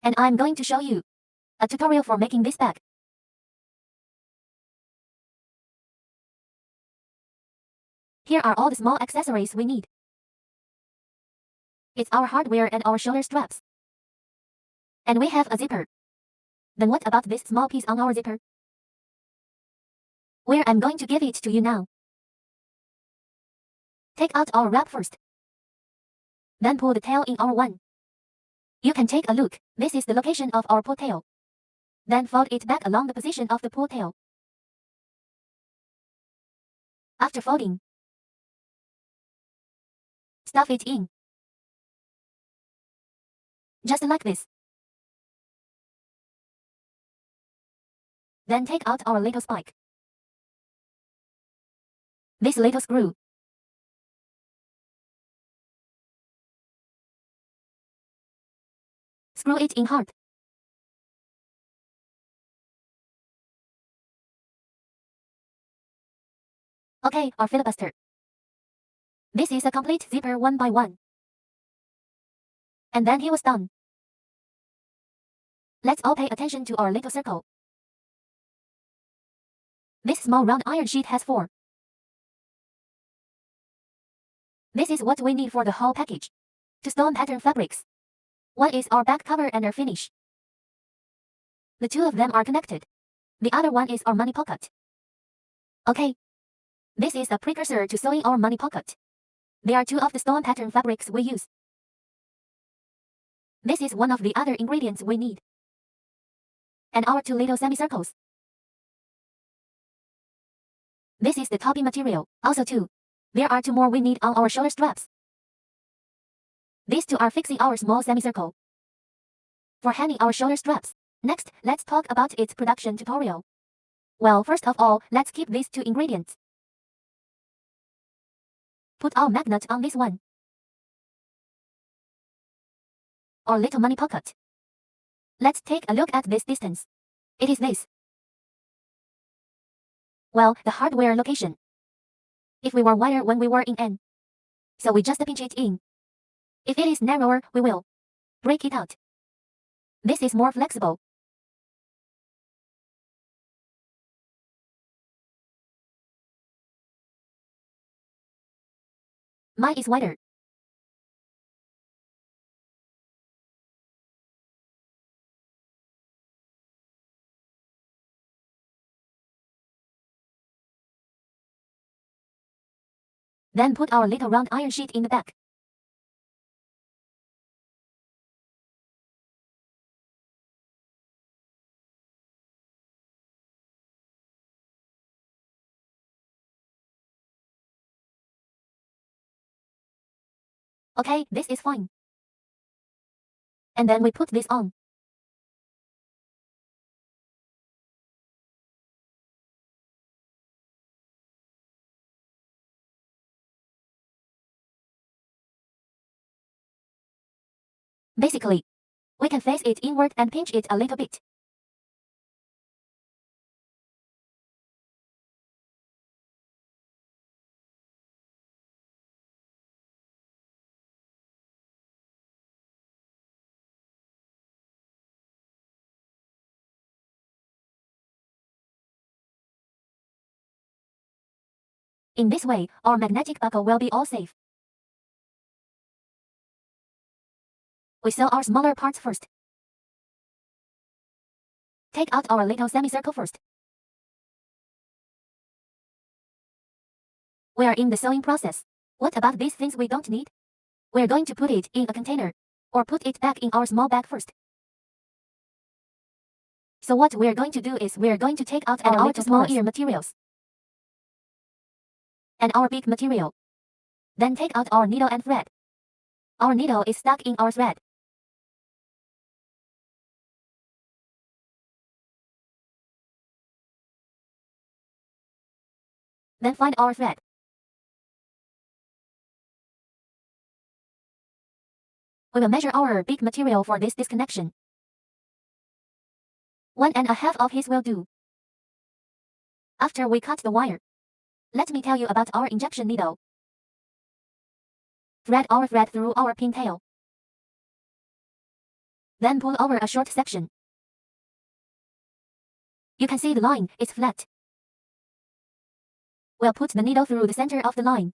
And I'm going to show you a tutorial for making this bag. Here are all the small accessories we need. It's our hardware and our shoulder straps. And we have a zipper. Then what about this small piece on our zipper? Where I'm going to give it to you now. Take out our wrap first. Then pull the tail in our one. You can take a look. This is the location of our pull tail. Then fold it back along the position of the pull tail. After folding, stuff it in. Just like this. Then take out our little spike. This little screw. Screw it in hard. Okay, our filibuster. This is a complete zipper one by one. And then he was done. Let's all pay attention to our little circle. This small round iron sheet has 4. This is what we need for the whole package. To stone pattern fabrics. One is our back cover and our finish. The two of them are connected. The other one is our money pocket. Okay. This is a precursor to sewing our money pocket. They are two of the stone pattern fabrics we use. This is one of the other ingredients we need. And our two little semicircles. This is the topping material, also two. There are two more we need on our shoulder straps. These two are fixing our small semicircle. For hanging our shoulder straps. Next, let's talk about its production tutorial. Well, first of all, let's keep these two ingredients. Put our magnet on this one. Our little money pocket. Let's take a look at this distance. It is this. Well, the hardware location. If we were wider when we were in N. So we just pinch it in. If it is narrower, we will break it out. This is more flexible. Mine is wider. Then put our little round iron sheet in the back. Okay, this is fine. And then we put this on. Basically, we can face it inward and pinch it a little bit. In this way, our magnetic buckle will be all safe. We sew our smaller parts first. Take out our little semicircle first. We are in the sewing process. What about these things we don't need? We're going to put it in a container, or put it back in our small bag first. So what we're going to do is we're going to take out our little small ear materials. And our big material. Then take out our needle and thread. Our needle is stuck in our thread. Then find our thread. We will measure our big material for this disconnection. 1.5 of his will do. After we cut the wire, let me tell you about our injection needle. Thread our thread through our pintail. Then pull over a short section. You can see the line is flat. We'll put the needle through the center of the line.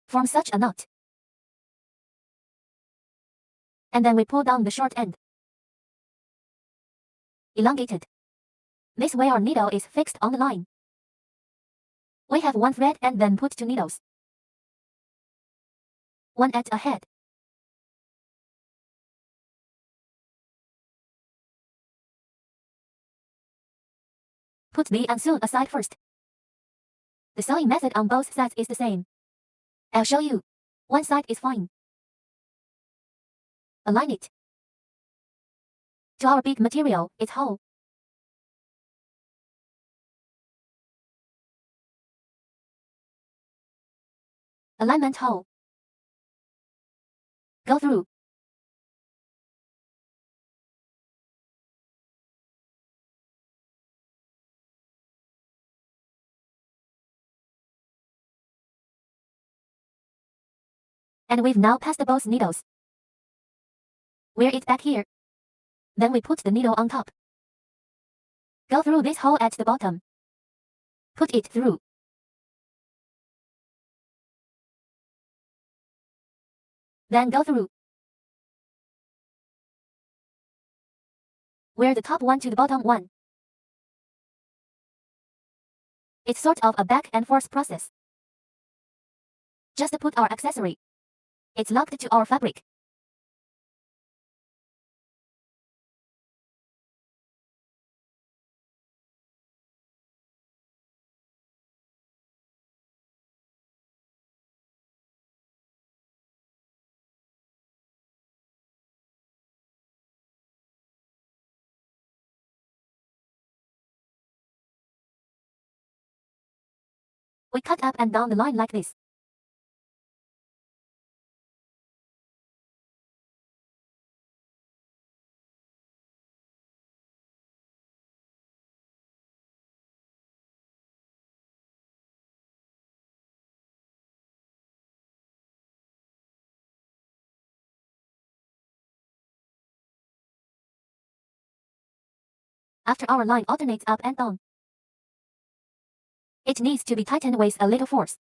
Form such a knot. And then we pull down the short end. Elongate it. This way our needle is fixed on the line. We have one thread and then put two needles. One at a head. Put the and sew aside first. The sewing method on both sides is the same. I'll show you. One side is fine. Align it. To our big material, it's whole. Alignment hole. Go through. And we've now passed both needles. Wear it back here. Then we put the needle on top. Go through this hole at the bottom. Put it through. Then go through. Wear the top one to the bottom one. It's sort of a back and forth process. Just put our accessory. It's locked to our fabric. We cut up and down the line like this. After our line alternates up and down, it needs to be tightened with a little force.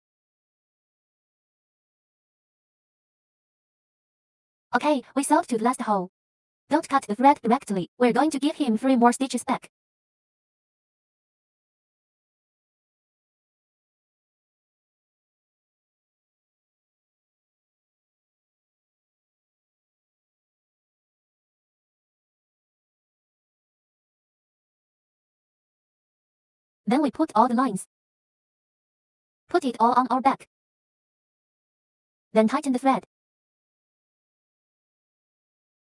Okay, we sewed to the last hole. Don't cut the thread directly. We're going to give him 3 more stitches back. Then we put all the lines. Put it all on our back. Then tighten the thread.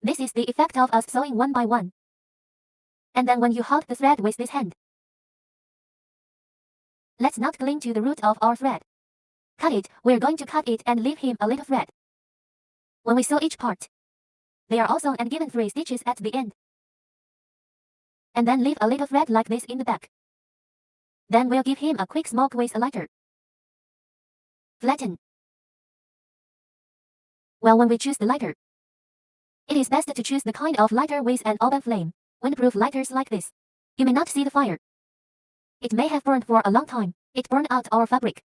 This is the effect of us sewing one by one. And then when you hold the thread with this hand, let's not cling to the root of our thread. Cut it, we're going to cut it and leave him a little thread. When we sew each part, they are all sewn and given 3 stitches at the end. And then leave a little thread like this in the back. Then we'll give him a quick smoke with a lighter. Flatten. Well, when we choose the lighter, it is best to choose the kind of lighter with an open flame. Windproof lighters like this. You may not see the fire. It may have burned for a long time. It burned out our fabric.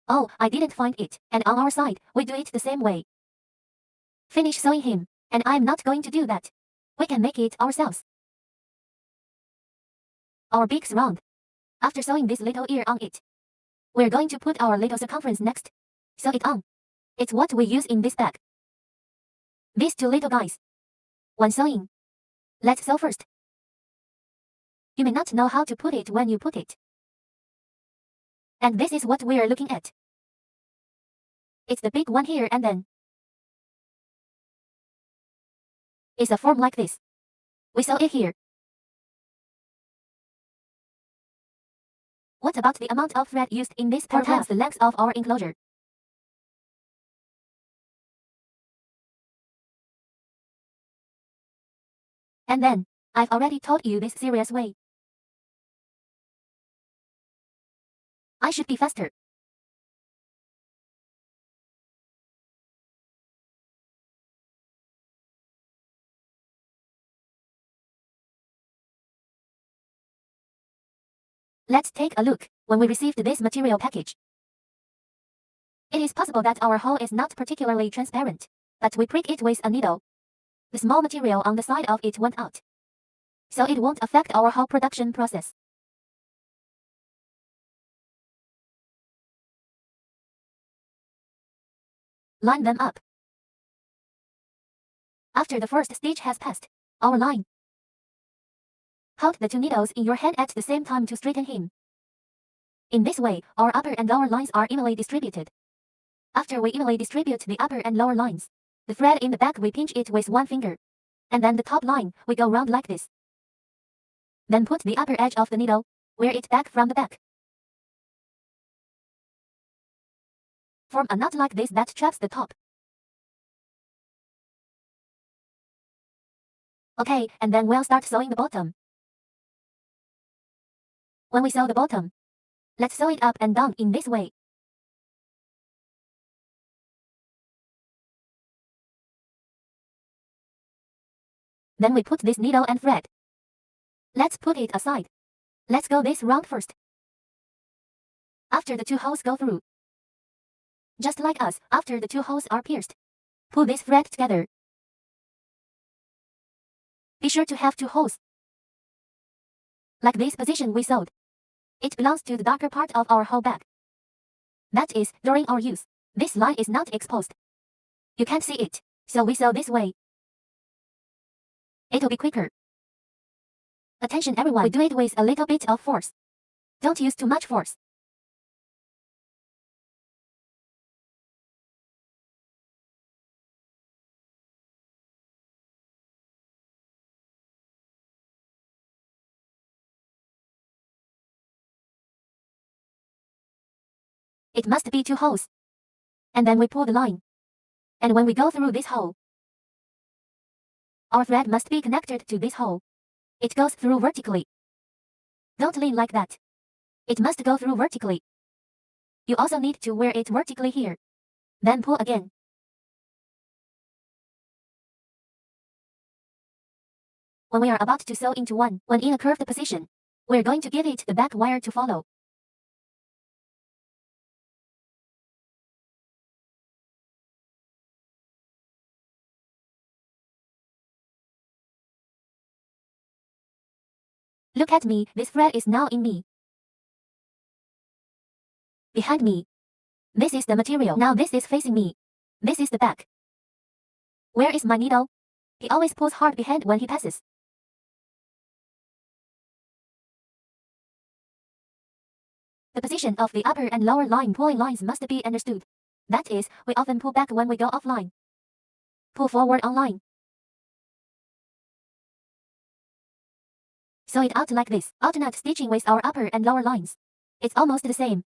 Oh, I didn't find it. And on our side, we do it the same way. Finish sewing him. And I'm not going to do that. We can make it ourselves. Our beak's round. After sewing this little ear on it, we're going to put our little circumference next. Sew it on. It's what we use in this bag. These 2 little guys. When sewing, let's sew first. You may not know how to put it when you put it. And this is what we're looking at. It's the big one here and then it's a form like this. We sew it here. What about the amount of thread used in this 4 times the length of our enclosure? And then, I've already told you this serious way. I should be faster. Let's take a look when we received this material package. It is possible that our hole is not particularly transparent, but we prick it with a needle. The small material on the side of it went out, so it won't affect our hole production process. Line them up. After the first stage has passed, our line. Hold the two needles in your hand at the same time to straighten him. In this way, our upper and lower lines are evenly distributed. After we evenly distribute the upper and lower lines, the thread in the back we pinch it with one finger. And then the top line, we go round like this. Then put the upper edge of the needle, wear it back from the back. Form a knot like this that traps the top. Okay, and then we'll start sewing the bottom. When we sew the bottom, let's sew it up and down in this way. Then we put this needle and thread. Let's put it aside. Let's go this round first. After the two holes go through, just like us, after the two holes are pierced, pull this thread together. Be sure to have two holes. Like this position we sewed. It belongs to the darker part of our hole bag. That is, during our use, this line is not exposed. You can't see it, so we sew this way. It'll be quicker. Attention everyone, we do it with a little bit of force. Don't use too much force. It must be two holes. And then we pull the line. And when we go through this hole, our thread must be connected to this hole. It goes through vertically. Don't lean like that. It must go through vertically. You also need to wear it vertically here. Then pull again. When we are about to sew into one, when in a curved position, we're going to give it the back wire to follow. Look at me, this thread is now in me. Behind me. This is the material. Now this is facing me. This is the back. Where is my needle? He always pulls hard behind when he passes. The position of the upper and lower line pulling lines must be understood. That is, we often pull back when we go offline. Pull forward on line. Sew it out like this, alternate stitching with our upper and lower lines. It's almost the same.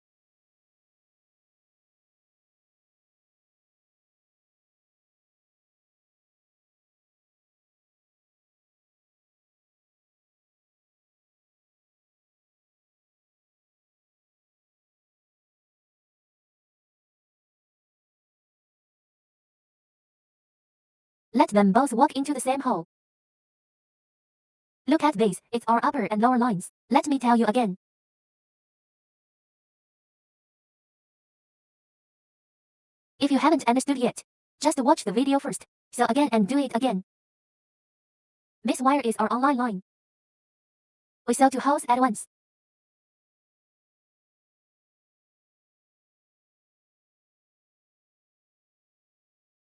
Let them both walk into the same hole. Look at this, it's our upper and lower lines. Let me tell you again. If you haven't understood yet, just watch the video first. Sew again and do it again. This wire is our online line. We sew two holes at once.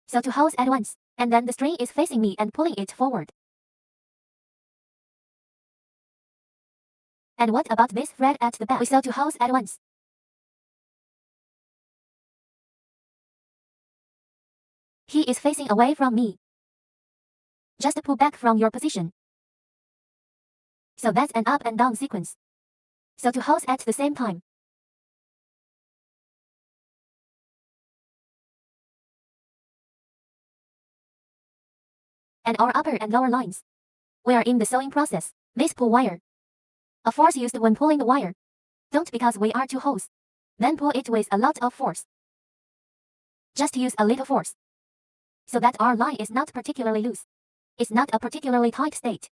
Sew two holes at once, and then the string is facing me and pulling it forward. And what about this thread at the back? We sew two holes at once. He is facing away from me. Just pull back from your position. So that's an up and down sequence. Sew two holes at the same time. And our upper and lower lines. We are in the sewing process. This pull wire. A force used when pulling the wire. Don't because we are two holes. Then pull it with a lot of force. Just use a little force. So that our line is not particularly loose. It's not a particularly tight state.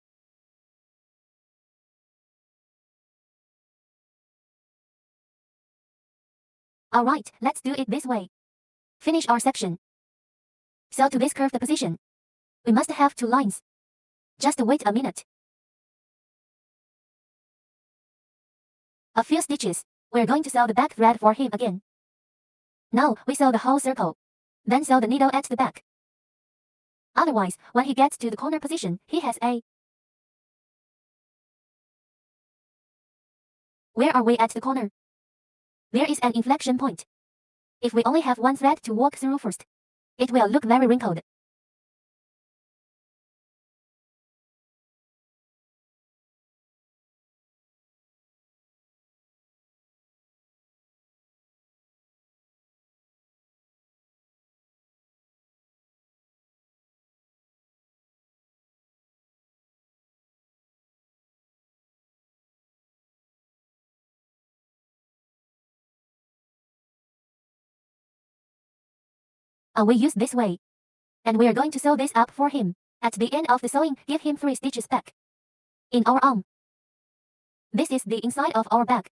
Alright, let's do it this way. Finish our section. So to this curved position, we must have 2 lines. Just wait a minute. A few stitches. We're going to sew the back thread for him again. Now, we sew the whole circle. Then sew the needle at the back. Otherwise, when he gets to the corner position, he has a... Where are we at the corner? There is an inflection point. If we only have 1 thread to walk through first, it will look very wrinkled. We use this way. And we are going to sew this up for him. At the end of the sewing, give him 3 stitches back. In our arm. This is the inside of our bag.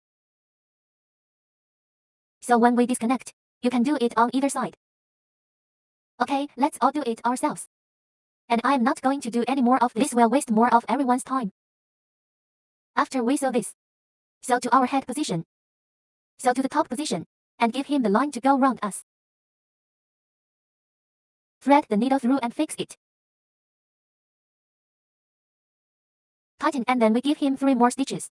So when we disconnect, you can do it on either side. Okay, let's all do it ourselves. And I'm not going to do any more of this. This will waste more of everyone's time. After we sew this, sew to our head position. Sew to the top position, and give him the line to go round us. Thread the needle through and fix it. Tighten and then we give him 3 more stitches.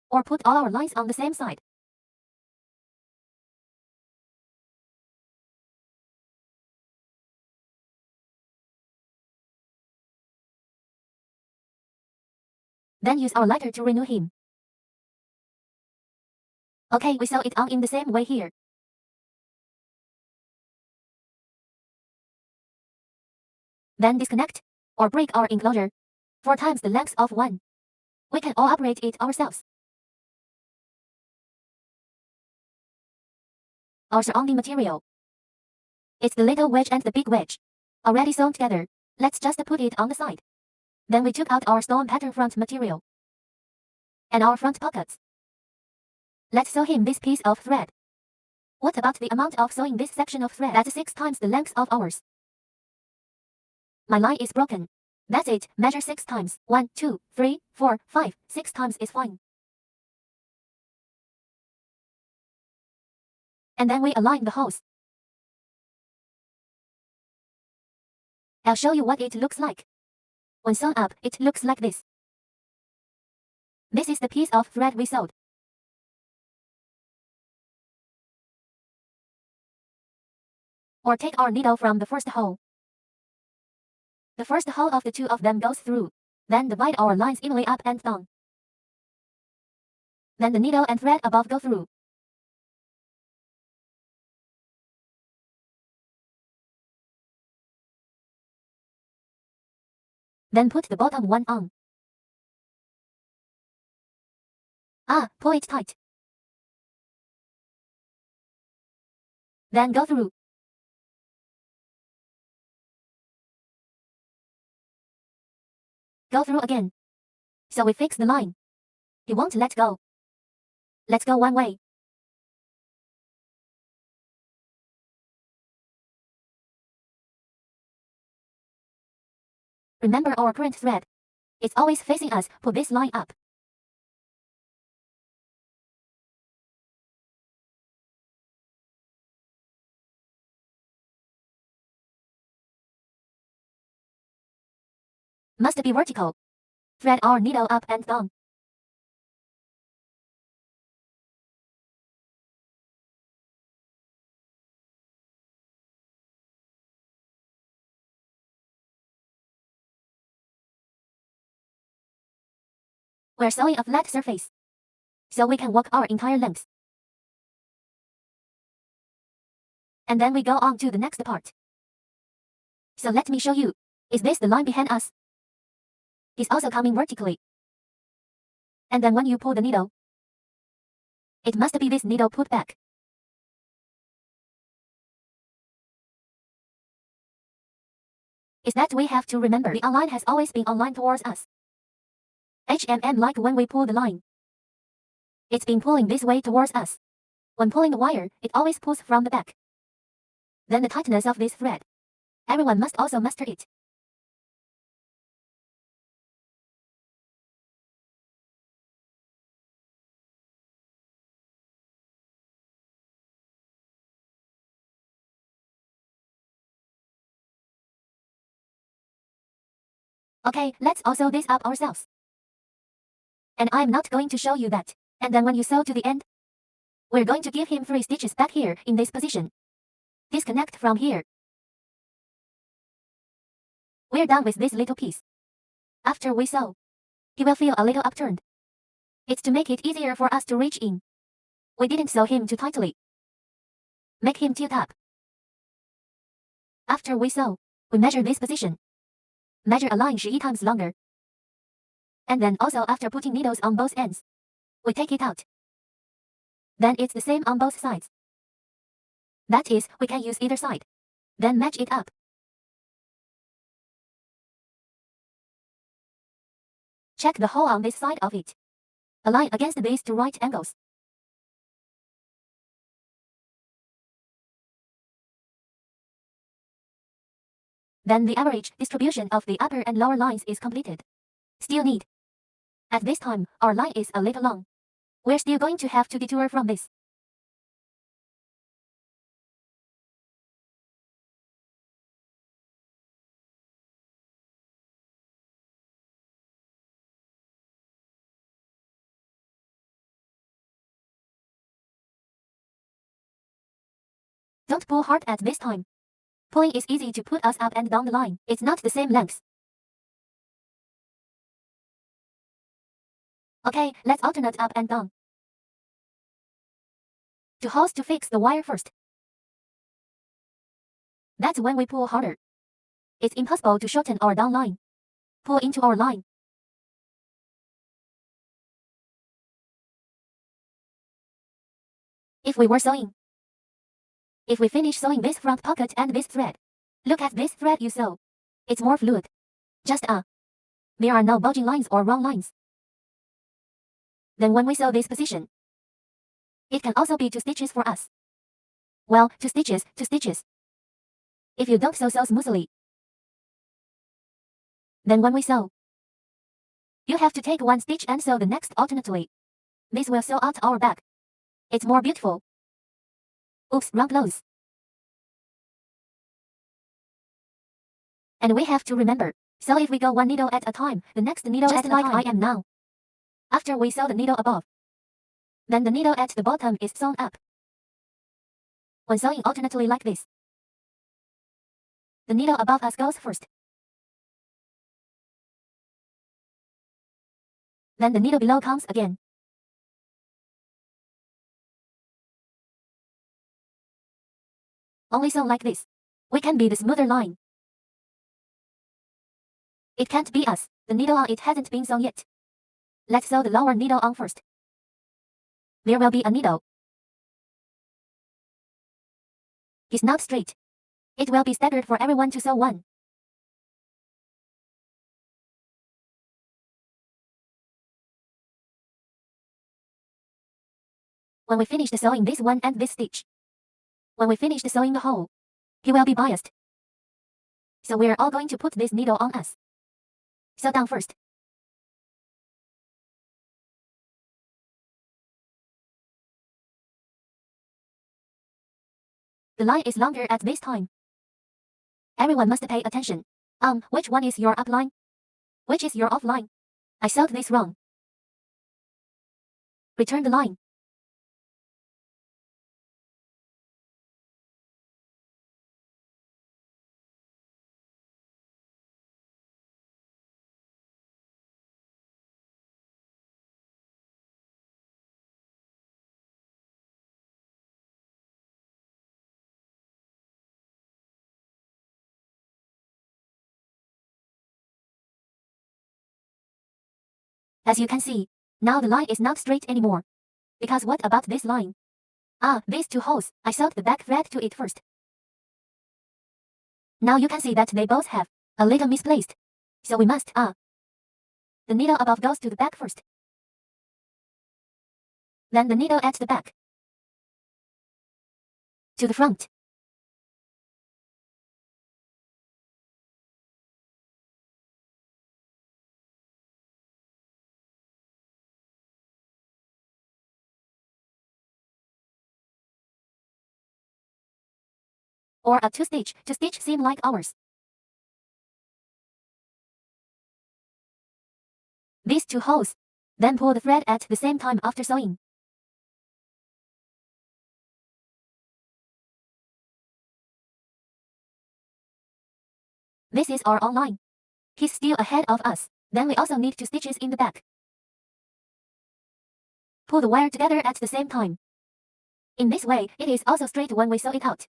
Or put all our lines on the same side. Then use our lighter to renew him. Okay, we sew it on in the same way here. Then disconnect, or break our enclosure. 4 times the length of 1. We can all operate it ourselves. Our surrounding material. It's the little wedge and the big wedge. Already sewn together. Let's just put it on the side. Then we took out our stone pattern front material. And our front pockets. Let's sew him this piece of thread. What about the amount of sewing this section of thread? That's 6 times the length of ours. My line is broken. That's it, measure 6 times. 1, 2, 3, 4, 5, 6 times is fine. And then we align the holes. I'll show you what it looks like. When sewn up, it looks like this. This is the piece of thread we sewed. Or take our needle from the first hole. The first hole of the 2 of them goes through. Then divide our lines evenly up and down. Then the needle and thread above go through. Then put the bottom one on. Pull it tight. Then go through. Go through again. So we fix the line. He won't let go. Let's go one way. Remember our current thread. It's always facing us. Pull this line up. Must be vertical. Thread our needle up and down. We're sewing a flat surface, so we can walk our entire length. And then we go on to the next part. So let me show you. Is this the line behind us? It's also coming vertically. And then when you pull the needle, it must be this needle put back. is that we have to remember the line has always been online towards us. Like when we pull the line. It's been pulling this way towards us. When pulling the wire, it always pulls from the back. Then the tightness of this thread. Everyone must also master it. Okay, let's all sew this up ourselves. And I'm not going to show you that. And then when you sew to the end, we're going to give him 3 stitches back here in this position. Disconnect from here. We're done with this little piece. After we sew, he will feel a little upturned. It's to make it easier for us to reach in. We didn't sew him too tightly. Make him tilt up. After we sew, we measure this position. Measure a line 3 times longer. And then also after putting needles on both ends, we take it out. Then it's the same on both sides. That is, we can use either side. Then match it up. Check the hole on this side of it. Align against these 2 right angles. Then the average distribution of the upper and lower lines is completed. Still need. At this time, our line is a little long. We're still going to have to detour from this. Don't pull hard at this time. Pulling is easy to put us up and down the line. It's not the same length. Okay, let's alternate up and down. 2 holes to fix the wire first. That's when we pull harder. It's impossible to shorten our down line. Pull into our line. If we were sewing. If we finish sewing this front pocket and this thread, look at this thread you sew. It's more fluid. There are no bulging lines or wrong lines. Then when we sew this position, it can also be 2 stitches for us. Well, 2 stitches, 2 stitches. If you don't sew so smoothly, then when we sew, you have to take 1 stitch and sew the next alternately. This will sew out our back. It's more beautiful. Oops, wrong close. And we have to remember, sew if we go 1 needle at a time, the next needle just at like a time. I am now. After we sew the needle above, then the needle at the bottom is sewn up. When sewing alternately like this, the needle above us goes first. Then the needle below comes again. Only sewn like this, we can be the smoother line. It can't be us, the needle on it hasn't been sewn yet. Let's sew the lower needle on first. There will be a needle. It's not straight. It will be staggered for everyone to sew one. When we finish the sewing this one and this stitch, when we finish the sewing the hole, he will be biased. So we're all going to put this needle on us. Sew down first. The line is longer at this time. Everyone must pay attention. Which one is your up line? Which is your off line? I sewed this wrong. Return the line. As you can see, now the line is not straight anymore. Because what about this line? These 2 holes, I sewed the back thread to it first. Now you can see that they both have A little misplaced. So we must, the needle above goes to the back first. Then the needle at the back. To the front. Or a two-stitch to stitch seam like ours. These two holes. Then pull the thread at the same time after sewing. This is our outline. He's still ahead of us. Then we also need 2 stitches in the back. Pull the wire together at the same time. In this way, it is also straight when we sew it out.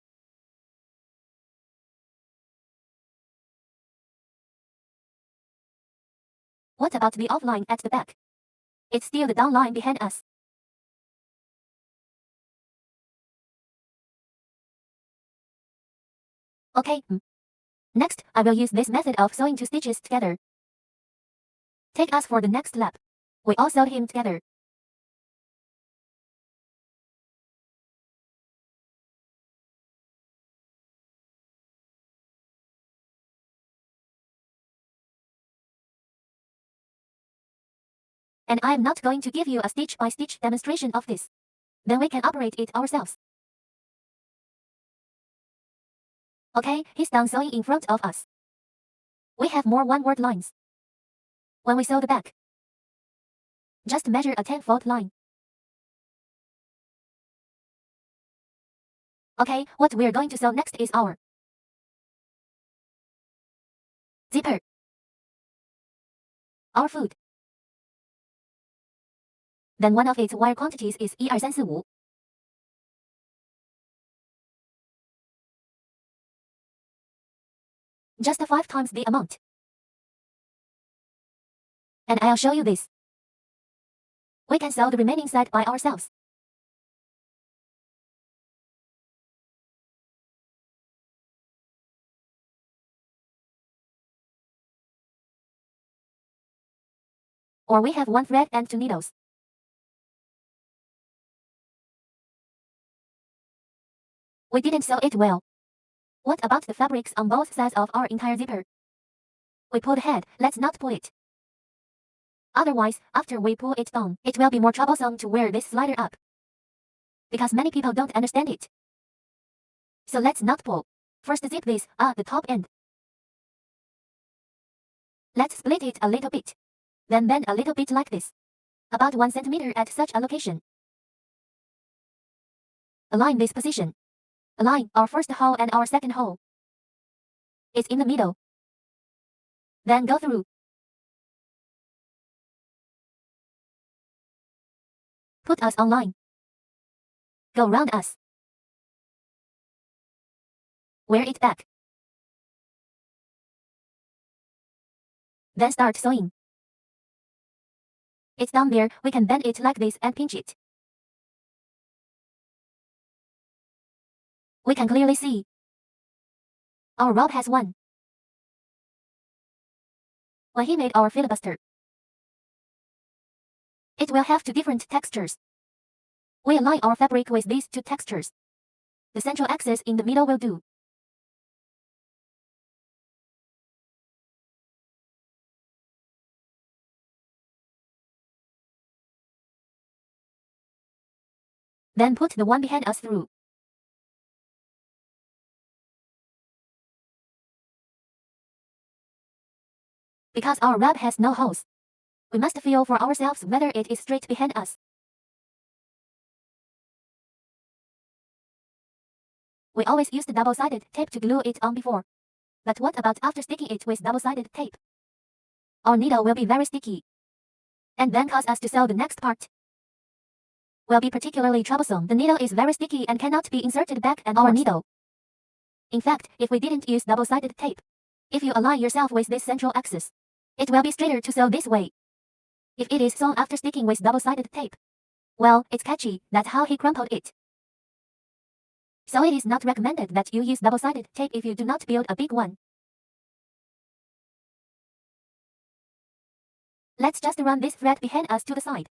What about the outline at the back? It's still the down line behind us. Okay. Next, I will use this method of sewing 2 stitches together. Take us for the next lap. We all sewed him together. And I am not going to give you a stitch-by-stitch demonstration of this. Then we can operate it ourselves. Okay, he's done sewing in front of us. We have more one-word lines. When we sew the back, just measure a 10-fold line. Okay, what we're going to sew next is our zipper. Our foot. Then one of its wire quantities is 12345. Just 5 times the amount. And I'll show you this. We can sew the remaining side by ourselves. Or we have 1 thread and 2 needles. We didn't sew it well. What about the fabrics on both sides of our entire zipper? We pull the head, let's not pull it. Otherwise, after we pull it down, it will be more troublesome to wear this slider up. Because many people don't understand it. So let's not pull. First zip this, the top end. Let's split it a little bit. Then bend a little bit like this. About 1 centimeter at such a location. Align this position. Align our first hole and our second hole. It's in the middle. Then go through. Put us on line. Go round us. Wear it back. Then start sewing. It's down there, we can bend it like this and pinch it. We can clearly see. Our rope has 1. When he made our filibuster, it will have 2 different textures. We align our fabric with these 2 textures. The central axis in the middle will do. Then put the one behind us through. Because our wrap has no holes, we must feel for ourselves whether it is straight behind us. We always used double-sided tape to glue it on before. But what about after sticking it with double-sided tape? Our needle will be very sticky. And then cause us to sew the next part. Will be particularly troublesome. The needle is very sticky and cannot be inserted back and our needle. In fact, if we didn't use double-sided tape, if you align yourself with this central axis, it will be straighter to sew this way. If it is sewn after sticking with double-sided tape, well, it's catchy, that's how he crumpled it. So it is not recommended that you use double-sided tape if you do not build a big one. Let's just run this thread behind us to the side.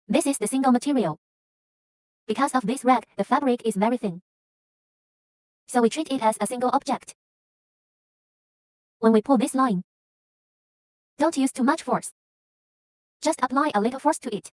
This is the single material. Because of this rag, the fabric is very thin. So we treat it as a single object. When we pull this line, don't use too much force. Just apply a little force to it.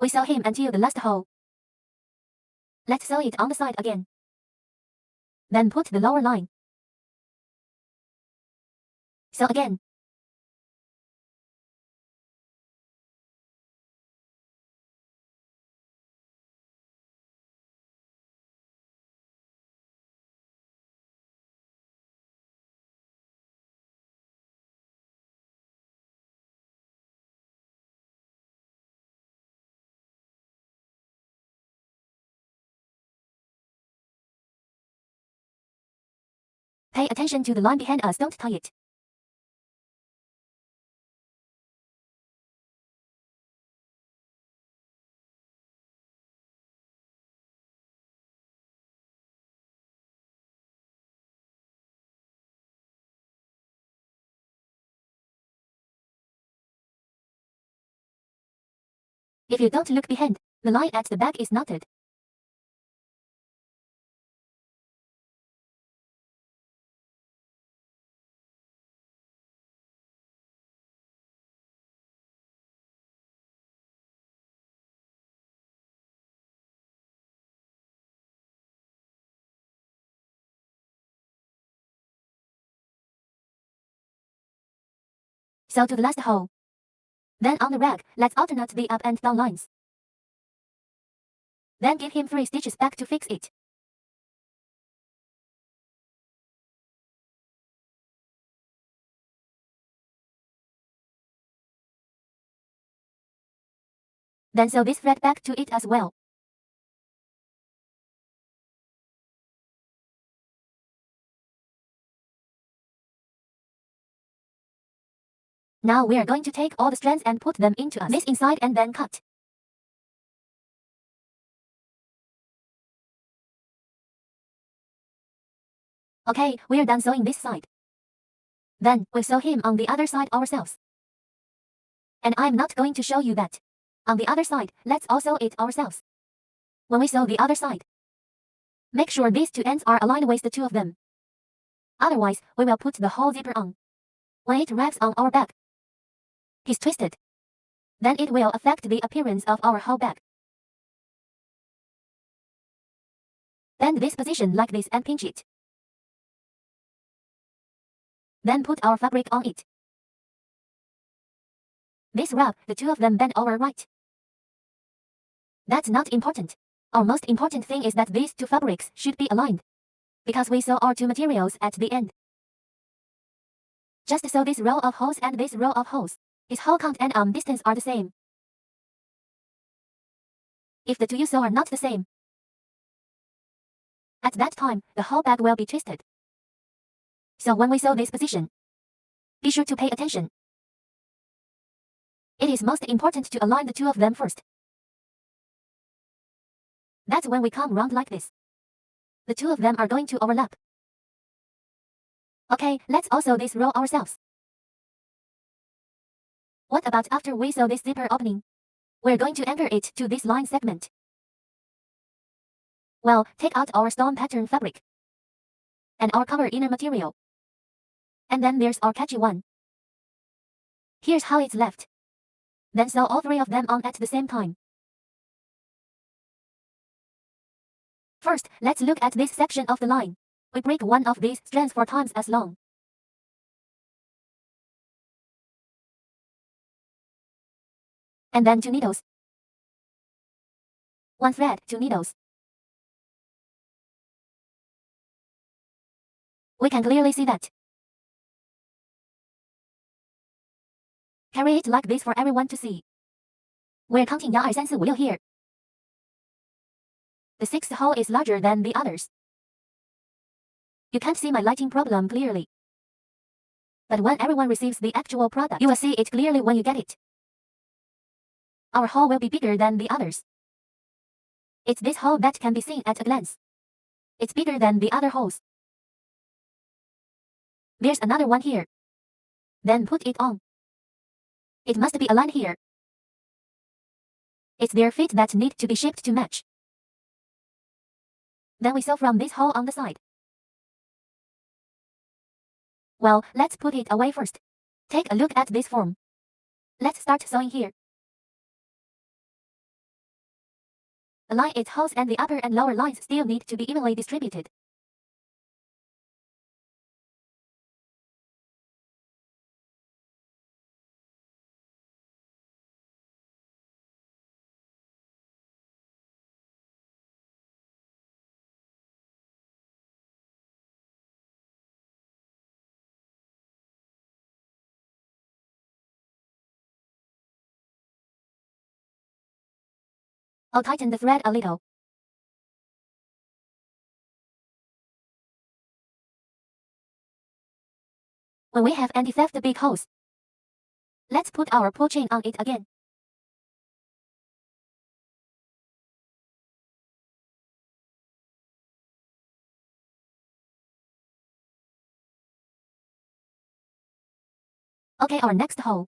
We sew him until the last hole. Let's sew it on the side again. Then put the lower line. Sew again. Pay attention to the line behind us, don't tie it. If you don't look behind, the line at the back is knotted. Sew to the last hole. Then on the rag, let's alternate the up and down lines. Then give him 3 stitches back to fix it. Then sew this thread back to it as well. Now we are going to take all the strands and put them into this inside and then cut. Okay, we are done sewing this side. Then we'll sew him on the other side ourselves. And I'm not going to show you that. On the other side, let's also it ourselves. When we sew the other side, make sure these two ends are aligned with the two of them. Otherwise, we will put the whole zipper on. When it wraps on our bag, it's twisted. Then it will affect the appearance of our whole bag. Bend this position like this and pinch it. Then put our fabric on it. This wrap, the two of them bend over right. That's not important. Our most important thing is that these two fabrics should be aligned, because we sew our two materials at the end. Just sew this row of holes and this row of holes. Its hole count and arm distance are the same. If the two you sew are not the same, at that time, the whole bag will be twisted. So when we sew this position, be sure to pay attention. It is most important to align the two of them first. That's when we come round like this. The two of them are going to overlap. Okay, let's also this row ourselves. What about after we sew this zipper opening? We're going to anchor it to this line segment. Well, take out our stone pattern fabric and our cover inner material. And then there's our catchy one. Here's how it's left. Then sew all three of them on at the same time. First, let's look at this section of the line. We break one of these strands 4 times as long. And then 2 needles. 1 thread, 2 needles. We can clearly see that. Carry it like this for everyone to see. We're counting 1, 2, 3, 4, 5, 6 here. The 6th hole is larger than the others. You can't see my lighting problem clearly. But when everyone receives the actual product, you will see it clearly when you get it. Our hole will be bigger than the others. It's this hole that can be seen at a glance. It's bigger than the other holes. There's another one here. Then put it on. It must be aligned here. It's their feet that need to be shaped to match. Then we sew from this hole on the side. Well, let's put it away first. Take a look at this form. Let's start sewing here. Align its holes and the upper and lower lines still need to be evenly distributed. I'll tighten the thread a little. When we have anti-theft big holes, let's put our pull chain on it again. Okay, our next hole.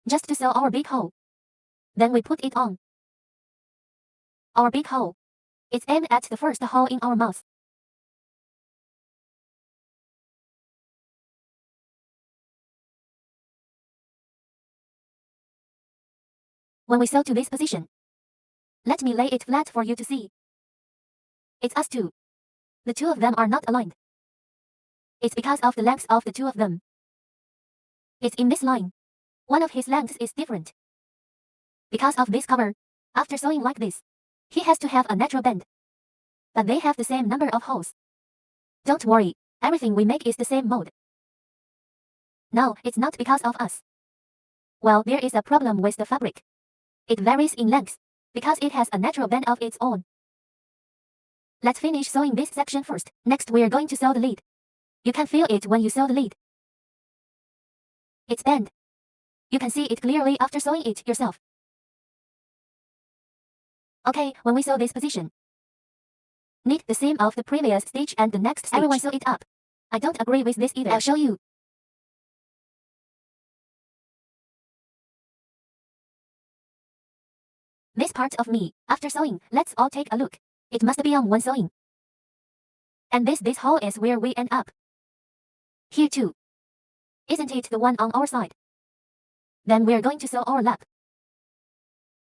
Just to sew our big hole. Then we put it on. Our big hole. It's aimed at the first hole in our mouth. When we sew to this position, let me lay it flat for you to see. It's us two. The 2 of them are not aligned. It's because of the lengths of the 2 of them. It's in this line. One of his lengths is different. Because of this cover, after sewing like this, he has to have a natural bend. But they have the same number of holes. Don't worry, everything we make is the same mode. No, it's not because of us. Well, there is a problem with the fabric. It varies in length, because it has a natural bend of its own. Let's finish sewing this section first. Next, we're going to sew the lid. You can feel it when you sew the lid. It's bent. You can see it clearly after sewing it yourself. Okay, when we sew this position, knit the seam of the previous stitch and the next stitch. Everyone sew it up. I don't agree with this either. I'll show you. This part of me, after sewing, let's all take a look. It must be on one sewing. And this hole is where we end up. Here too. Isn't it the one on our side? Then we're going to sew overlap.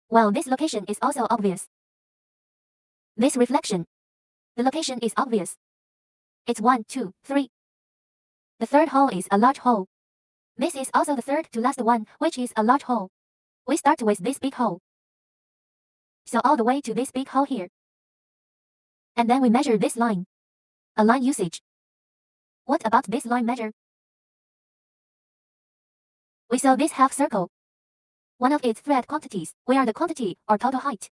Well, this location is also obvious. This reflection. The location is obvious. It's 1, 2, 3. The third hole is a large hole. This is also the third to last one, which is a large hole. We start with this big hole. So all the way to this big hole here. And then we measure this line. A line usage. What about this line measure? We sew this half circle. One of its thread quantities, we are the quantity, or total height.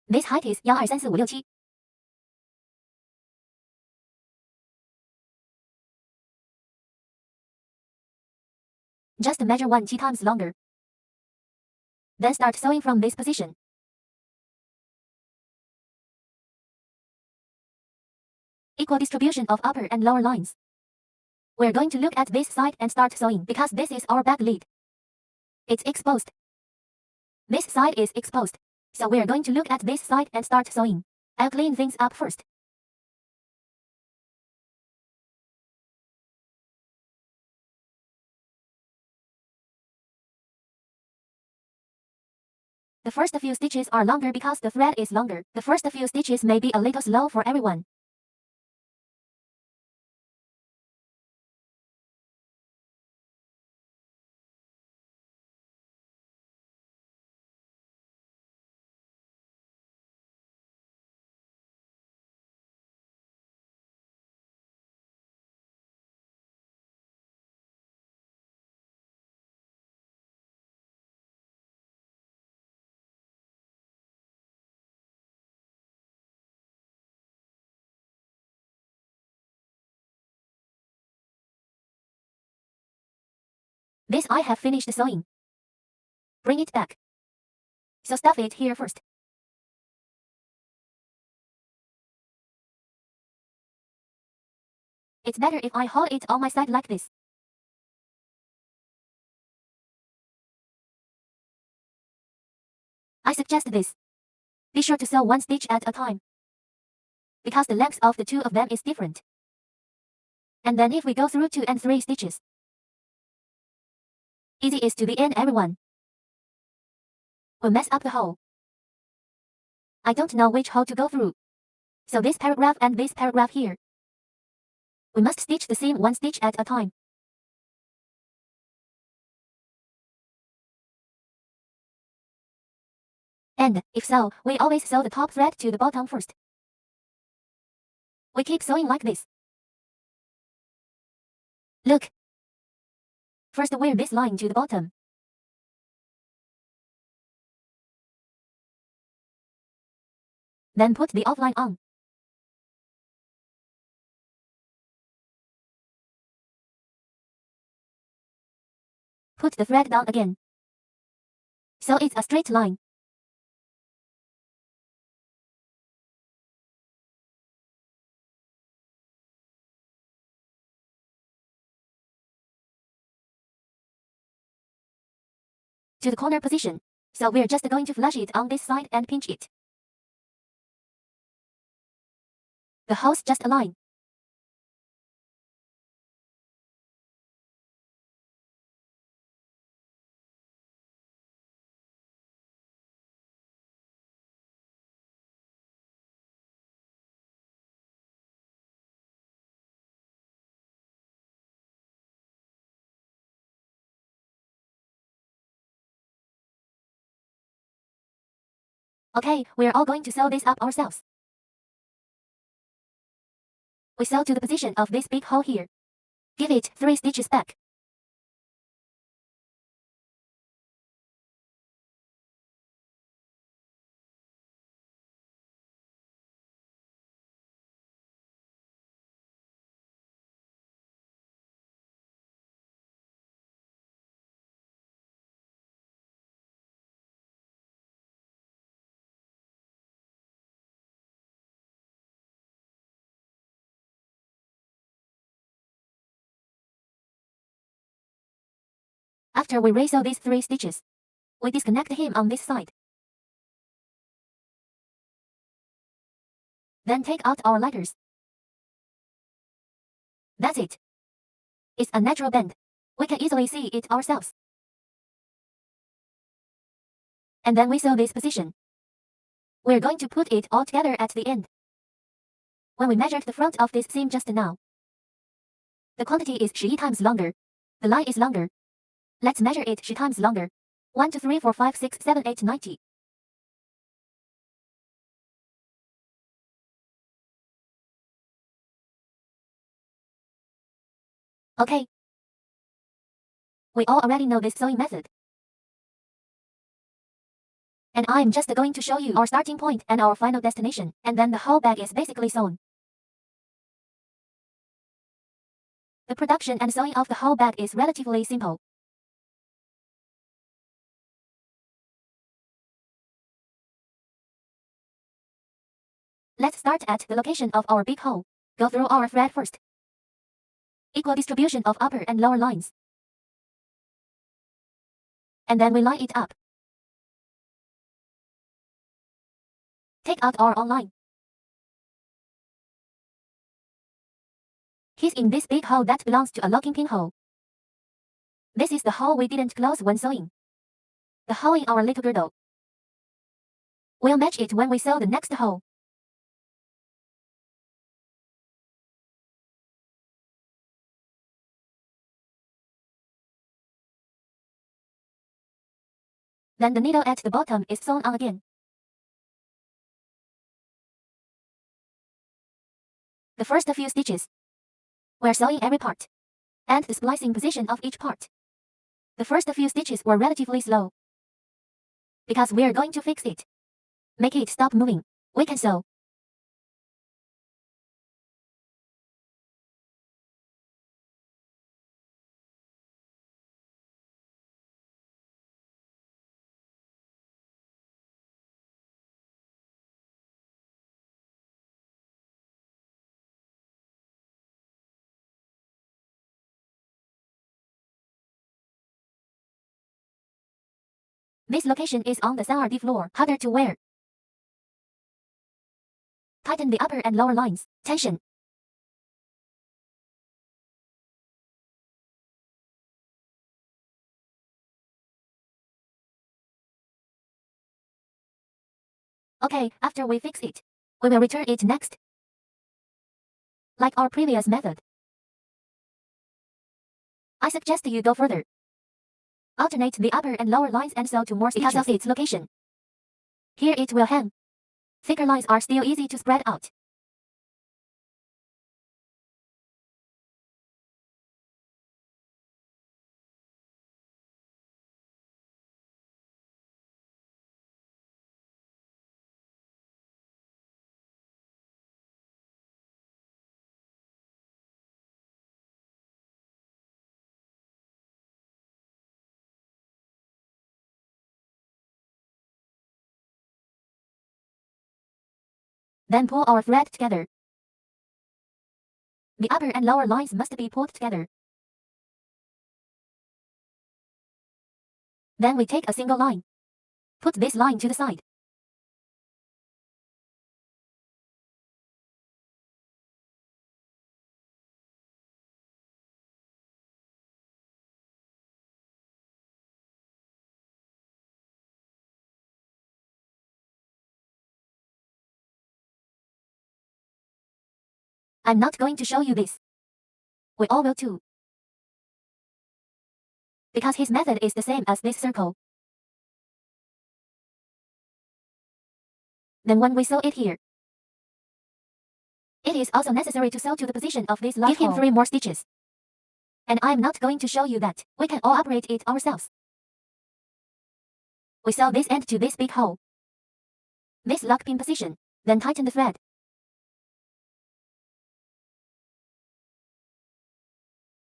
This height is 1, 2, 3, 4, 5, 6, 7. Just measure 1 times longer. Then start sewing from this position. Equal distribution of upper and lower lines. We're going to look at this side and start sewing because this is our back lid. It's exposed. This side is exposed, so we're going to look at this side and start sewing. I'll clean things up first. The first few stitches are longer because the thread is longer. The first few stitches may be a little slow for everyone. This I have finished sewing. Bring it back. So stuff it here first. It's better if I hold it on my side like this. I suggest this. Be sure to sew one stitch at a time, because the length of the two of them is different. And then if we go through 2 and 3 stitches, easy is to the end, everyone. We'll mess up the hole. I don't know which hole to go through. So this paragraph and this paragraph here. We must stitch the seam one stitch at a time. And, if so, we always sew the top thread to the bottom first. We keep sewing like this. Look. First wear this line to the bottom. Then put the outline on. Put the thread down again. So it's a straight line. To the corner position. So we're just going to flush it on this side and pinch it. The hole's just a line. Okay, we're all going to sew this up ourselves. We sew to the position of this big hole here. Give it 3 stitches back. After we resew these 3 stitches, we disconnect him on this side. Then take out our lighters. That's it. It's a natural bend. We can easily see it ourselves. And then we sew this position. We're going to put it all together at the end. When we measured the front of this seam just now, the quantity is 11 times longer. The line is longer. Let's measure it 11 times longer. 1, 2, 3, 4, 5, 6, 7, 8, 90. Okay. We all already know this sewing method. And I'm just going to show you our starting point and our final destination, and then the whole bag is basically sewn. The production and sewing of the whole bag is relatively simple. Let's start at the location of our big hole. Go through our thread first. Equal distribution of upper and lower lines. And then we line it up. Take out our online. He's in this big hole that belongs to a locking pinhole. This is the hole we didn't close when sewing. The hole in our little girdle. We'll match it when we sew the next hole. Then the needle at the bottom is sewn on again. The first few stitches, we're sewing every part and the splicing position of each part. The first few stitches were relatively slow because we're going to fix it. Make it stop moving. We can sew. This location is on the Sanardi floor, harder to wear. Tighten the upper and lower lines. Tension. Okay, after we fix it, we will return it next. Like our previous method. I suggest you go further. Alternate the upper and lower lines and sew to more stitches because of its location. Here it will hang. Thicker lines are still easy to spread out. Then pull our thread together. The upper and lower lines must be pulled together. Then we take a single line. Put this line to the side. I'm not going to show you this. We all will too. Because his method is the same as this circle. Then when we sew it here, it is also necessary to sew to the position of this large hole. Give him 3 more stitches. And I'm not going to show you that. We can all operate it ourselves. We sew this end to this big hole. This lock pin position. Then tighten the thread.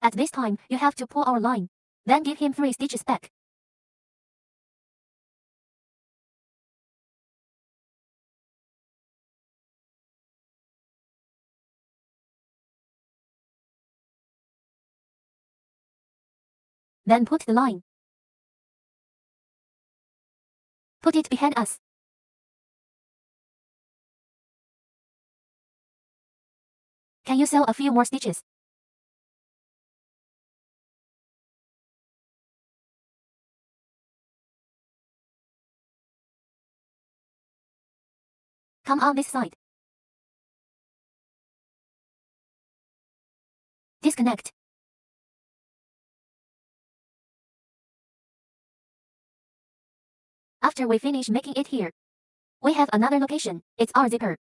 At this time, you have to pull our line. Then give him 3 stitches back. Then put the line. Put it behind us. Can you sew a few more stitches? Come on this side. Disconnect. After we finish making it here, we have another location. It's our zipper.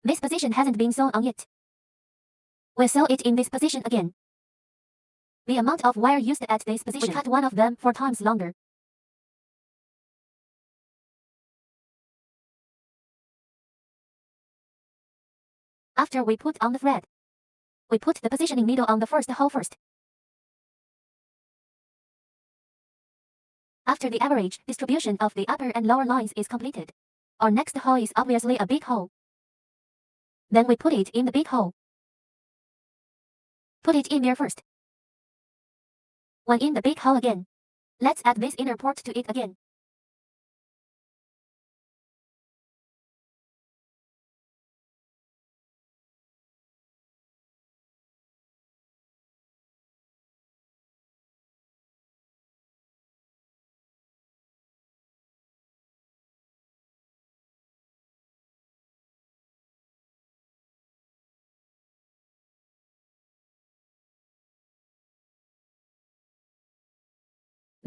This position hasn't been sewn on yet. We'll sew it in this position again. The amount of wire used at this position, we cut one of them 4 times longer. After we put on the thread, we put the positioning needle on the first hole first. After the average distribution of the upper and lower lines is completed, our next hole is obviously a big hole. Then we put it in the big hole. Put it in there first. When in the big hole again, let's add this inner port to it again.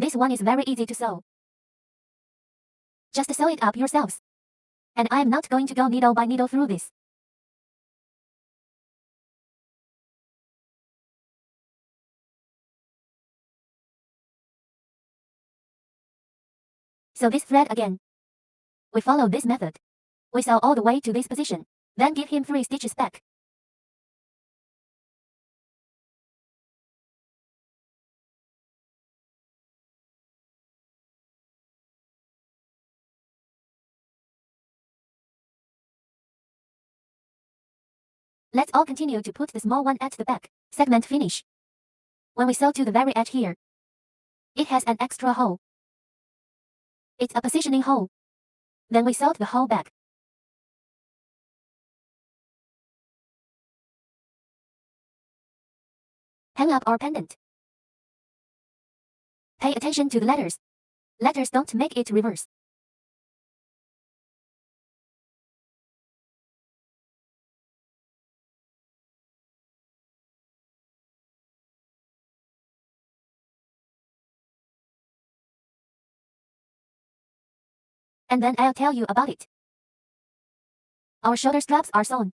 This one is very easy to sew. Just sew it up yourselves. And I am not going to go needle by needle through this. Sew this thread again. We follow this method. We sew all the way to this position. Then give him 3 stitches back. Let's all continue to put the small one at the back. Segment finish. When we sew to the very edge here, it has an extra hole. It's a positioning hole. Then we sewed the hole back. Hang up our pendant. Pay attention to the letters. Letters don't make it reverse. And then I'll tell you about it. Our shoulder straps are sewn.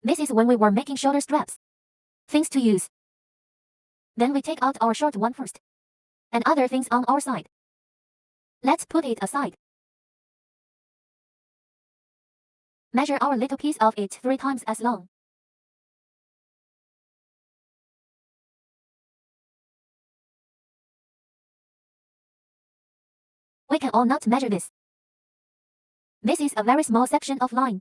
This is when we were making shoulder straps. Things to use. Then we take out our short one first. And other things on our side. Let's put it aside. Measure our little piece of it 3 times as long. We can all not measure this. This is a very small section of line.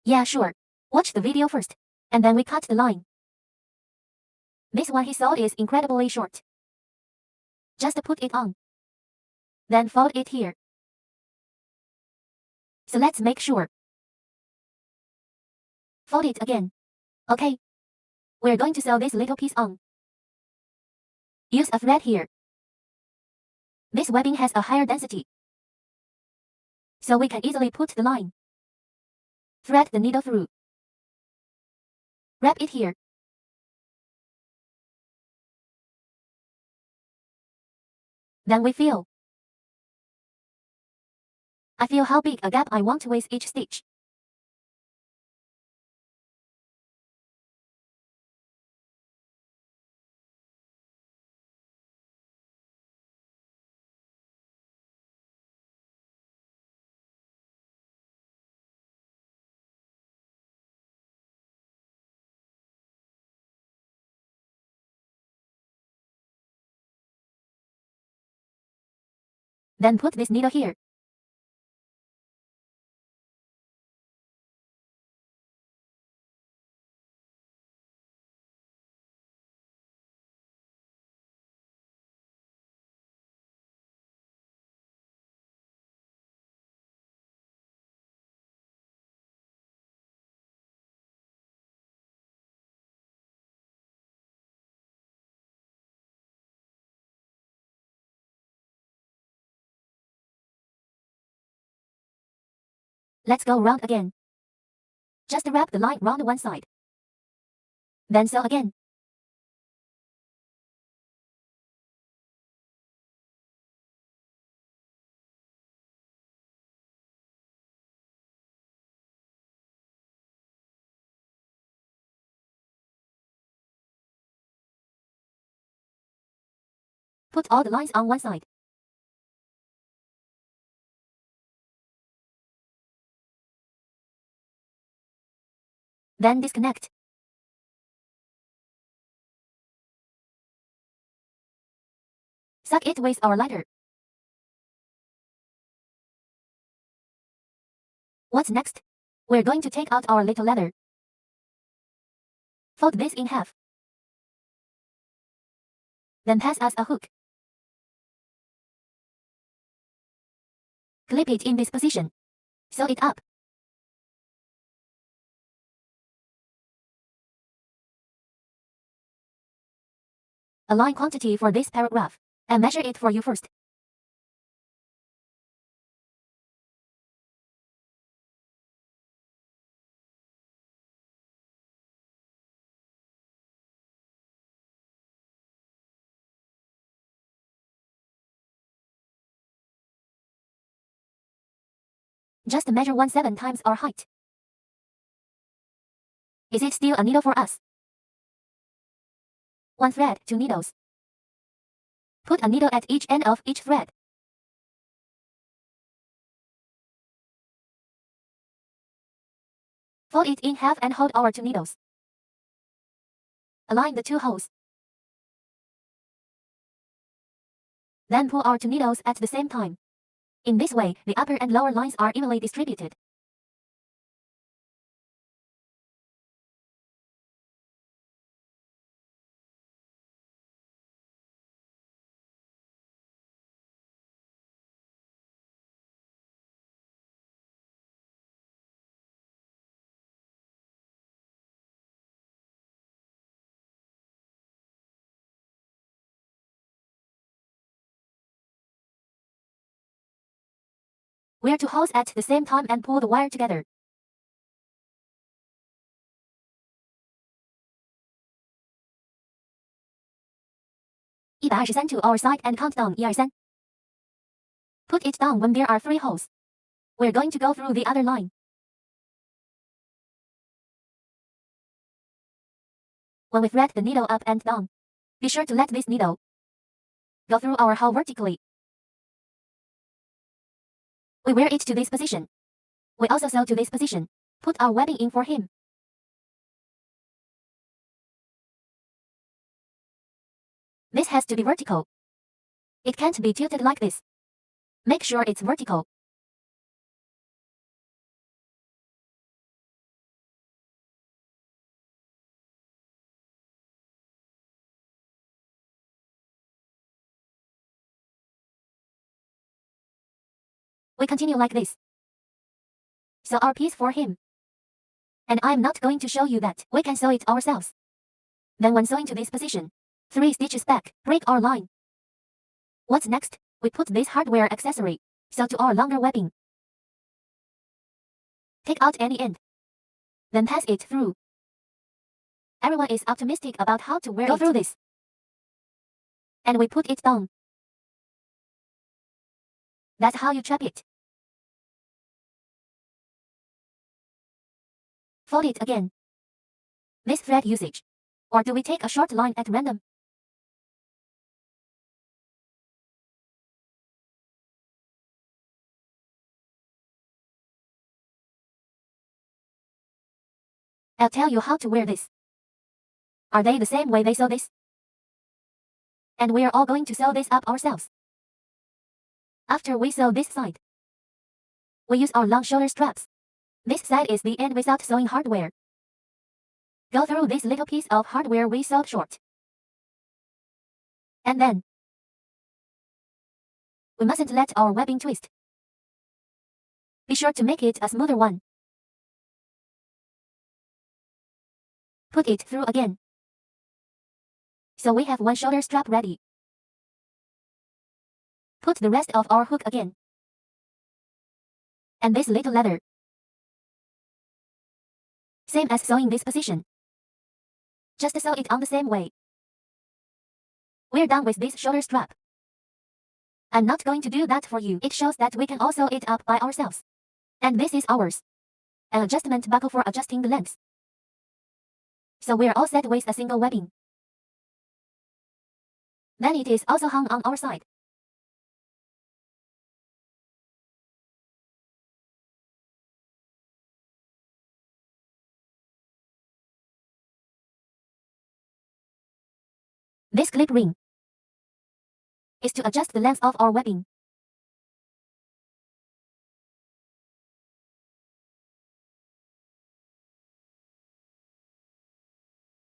Yeah, sure. Watch the video first. And then we cut the line. This one he sewed is incredibly short. Just put it on. Then fold it here. So let's make sure. Fold it again. Okay. We're going to sew this little piece on. Use a thread here. This webbing has a higher density, so we can easily put the line. Thread the needle through. Wrap it here. Then we feel. I feel how big a gap I want with each stitch. Then put this needle here. Let's go round again. Just wrap the line round one side. Then sew again. Put all the lines on one side. Then disconnect. Suck it with our lighter. What's next? We're going to take out our little leather. Fold this in half. Then pass us a hook. Clip it in this position. Sew it up. Align quantity for this paragraph. And measure it for you first. Just measure 17 times our height. Is it still a needle for us? 1 thread, 2 needles. Put a needle at each end of each thread. Fold it in half and hold our 2 needles. Align the 2 holes. Then pull our 2 needles at the same time. In this way, the upper and lower lines are evenly distributed. Wear 2 holes at the same time and pull the wire together. $123 to our side and count down 123. Put it down when there are 3 holes. We're going to go through the other line. When we thread the needle up and down, be sure to let this needle go through our hole vertically. We wear it to this position. We also sew to this position. Put our webbing in for him. This has to be vertical. It can't be tilted like this. Make sure it's vertical. We continue like this. Sew our piece for him. And I'm not going to show you that. We can sew it ourselves. Then when sewing to this position, 3 stitches back, break our line. What's next? We put this hardware accessory. Sew to our longer webbing. Take out any end. Then pass it through. Everyone is optimistic about how to wear it. Go through this. And we put it down. That's how you trap it. Fold it again. This thread usage. Or do we take a short line at random? I'll tell you how to wear this. Are they the same way they sew this? And we're all going to sew this up ourselves. After we sew this side, we use our long shoulder straps. This side is the end without sewing hardware. Go through this little piece of hardware we sewed short. And then, we mustn't let our webbing twist. Be sure to make it a smoother one. Put it through again. So we have one shoulder strap ready. Put the rest of our hook again. And this little leather. Same as sewing this position. Just sew it on the same way. We're done with this shoulder strap. I'm not going to do that for you. It shows that we can all sew it up by ourselves. And this is ours. An adjustment buckle for adjusting the length. So we're all set with a single webbing. Then it is also hung on our side. This clip ring is to adjust the length of our webbing.